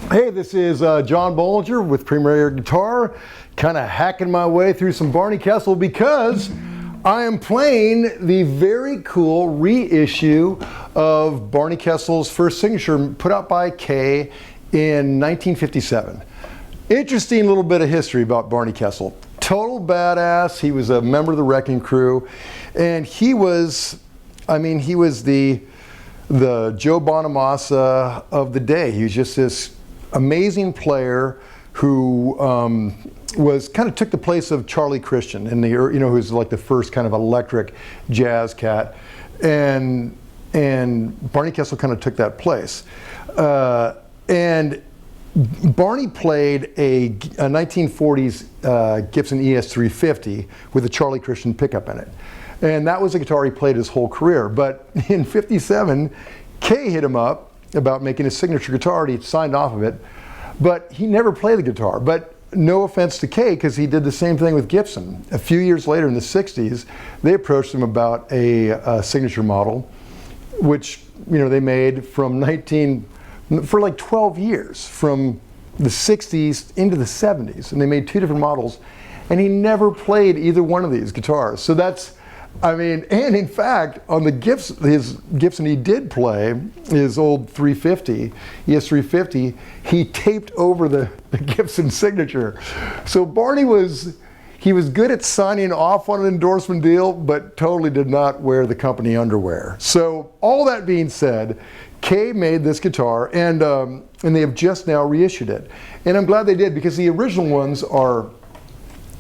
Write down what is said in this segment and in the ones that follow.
Hey, this is John Bohlinger with Premier Guitar, kind of hacking my way through some Barney Kessel because I am playing the very cool reissue of Barney Kessel's first signature put out by K in 1957. Interesting little bit of history about Barney Kessel. Total badass. He was a member of the Wrecking Crew, and he was, he was the Joe Bonamassa of the day. He was just this amazing player who was kind of took the place of Charlie Christian in the, who's like the first kind of electric jazz cat, and Barney Kessel kind of took that place. And Barney played a 1940s Gibson ES350 with a Charlie Christian pickup in it, and that was a guitar he played his whole career. But in '57, Kay hit him up about making his signature guitar, and he signed off of it, but he never played the guitar. But no offense to Kay, because he did the same thing with Gibson. A few years later in the 60s, they approached him about a signature model, which they made for like 12 years, from the 60s into the 70s, and they made two different models, and he never played either one of these guitars. So that's, and in fact, on the his Gibson he did play, his old 350, ES350, he taped over the Gibson signature. So Barney was good at signing off on an endorsement deal, but totally did not wear the company underwear. So all that being said, Kay made this guitar, and they have just now reissued it. And I'm glad they did, because the original ones are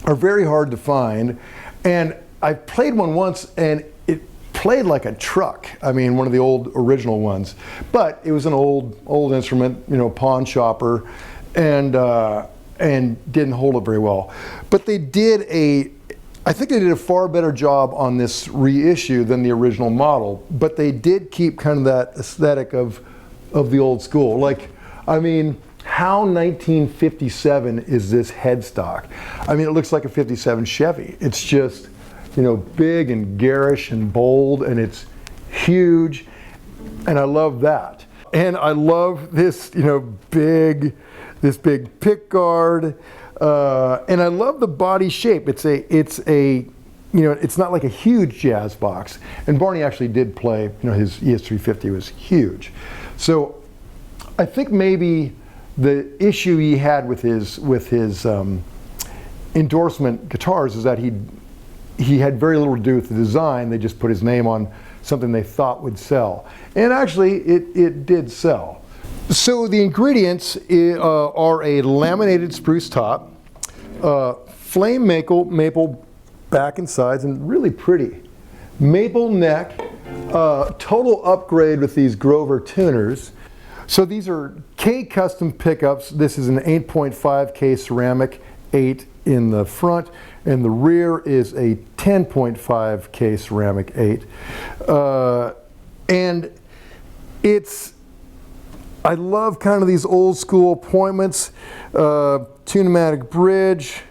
very hard to find. And I played one once, and it played like a truck. One of the old original ones, but it was an old instrument, pawn shopper, and didn't hold it very well. But they did I think they did a far better job on this reissue than the original model. But they did keep kind of that aesthetic of the old school. Like, how 1957 is this headstock? It looks like a '57 Chevy. It's just, big and garish and bold, and it's huge, and I love that. And I love this, big pick guard, and I love the body shape. It's not like a huge jazz box. And Barney actually did play, his ES350 was huge. So I think maybe the issue he had with his endorsement guitars is that he had very little to do with the design. They just put his name on something they thought would sell. And actually, it did sell. So the ingredients are a laminated spruce top, flame maple back and sides, and really pretty. Maple neck, total upgrade with these Grover tuners. So these are K custom pickups. This is an 8.5 K ceramic, 8 in the front, and the rear is a 10.5 K ceramic 8. And I love kind of these old school appointments, tune-o-matic bridge,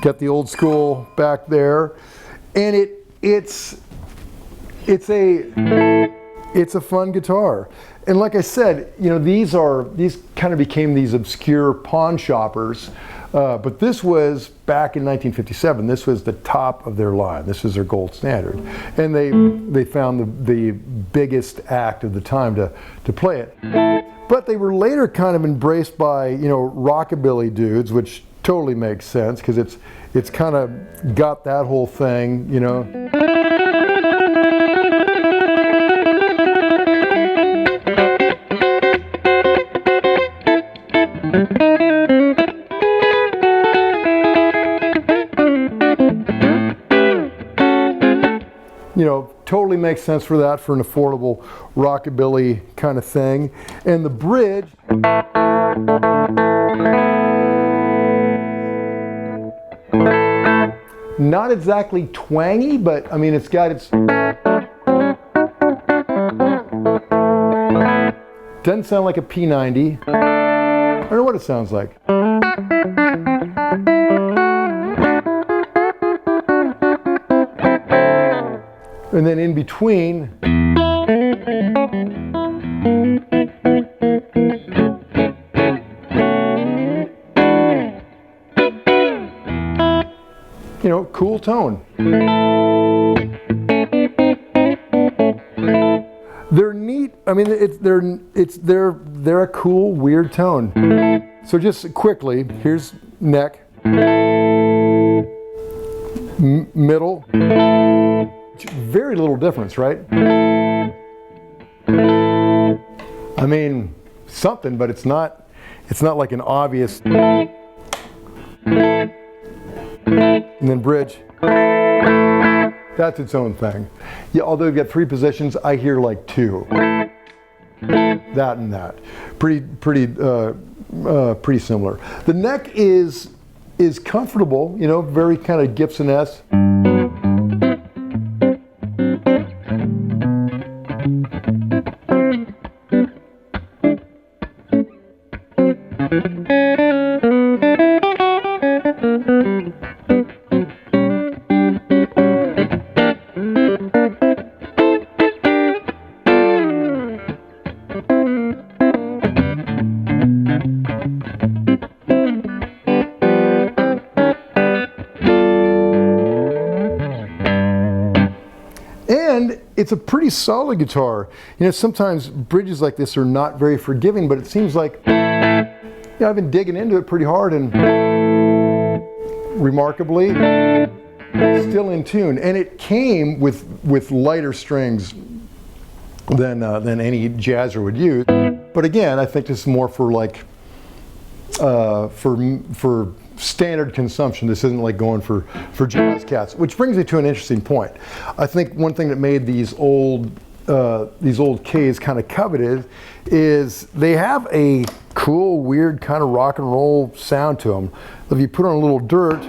got the old school back there, and it's a fun guitar. And like I said, you know, these kind of became these obscure pawn shoppers. But this was back in 1957. This was the top of their line. This was their gold standard, and they found the biggest act of the time to play it. But they were later kind of embraced by, you know, rockabilly dudes, which totally makes sense because it's kind of got that whole thing, you know. You know, totally makes sense for that, for an affordable rockabilly kind of thing. And the bridge, not exactly twangy, but I mean, it's got its, doesn't sound like a P90. I don't know what it sounds like. And then in between, you know, cool tone. They're neat. I mean, they're a cool, weird tone. So just quickly, here's neck, middle. Very little difference, right? I mean, something, but it's not like an obvious. And then bridge. That's its own thing. Yeah, although you've got 3 positions, I hear like 2. That and that. Pretty similar. The neck is comfortable, you know, very kind of Gibson-esque. And it's a pretty solid guitar. You know, sometimes bridges like this are not very forgiving, but it seems like, yeah, I've been digging into it pretty hard and remarkably still in tune. And it came with lighter strings than any jazzer would use. But again, I think this is more for like for standard consumption. This isn't like going for jazz cats, which brings me to an interesting point. I think one thing that made these old Ks kind of coveted is they have a cool, weird kind of rock and roll sound to them. If you put on a little dirt,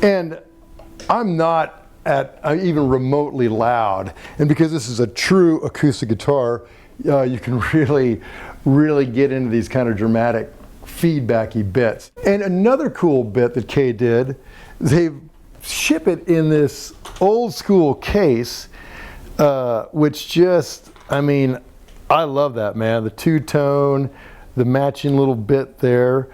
and I'm not even remotely loud, and because this is a true acoustic guitar, you can really get into these kind of dramatic feedbacky bits. And another cool bit that K did, they ship it in this old school case, which just, I mean, I love that, man. The two-tone, the matching little bit there.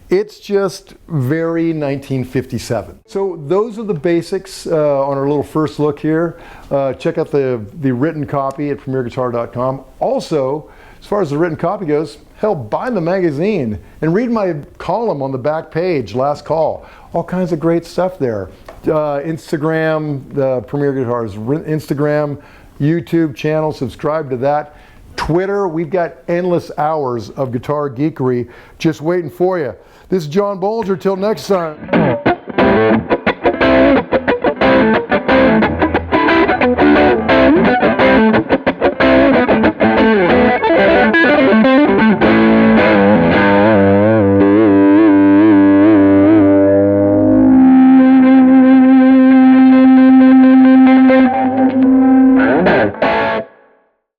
It's just very 1957. So those are the basics on our little first look here. Check out the written copy at premierguitar.com. Also, as far as the written copy goes, hell, buy the magazine and read my column on the back page, Last Call. All kinds of great stuff there. Instagram, the Premier Guitars Instagram. YouTube channel, subscribe to that. Twitter, we've got endless hours of guitar geekery just waiting for you. This is John Bohlinger. Till next time.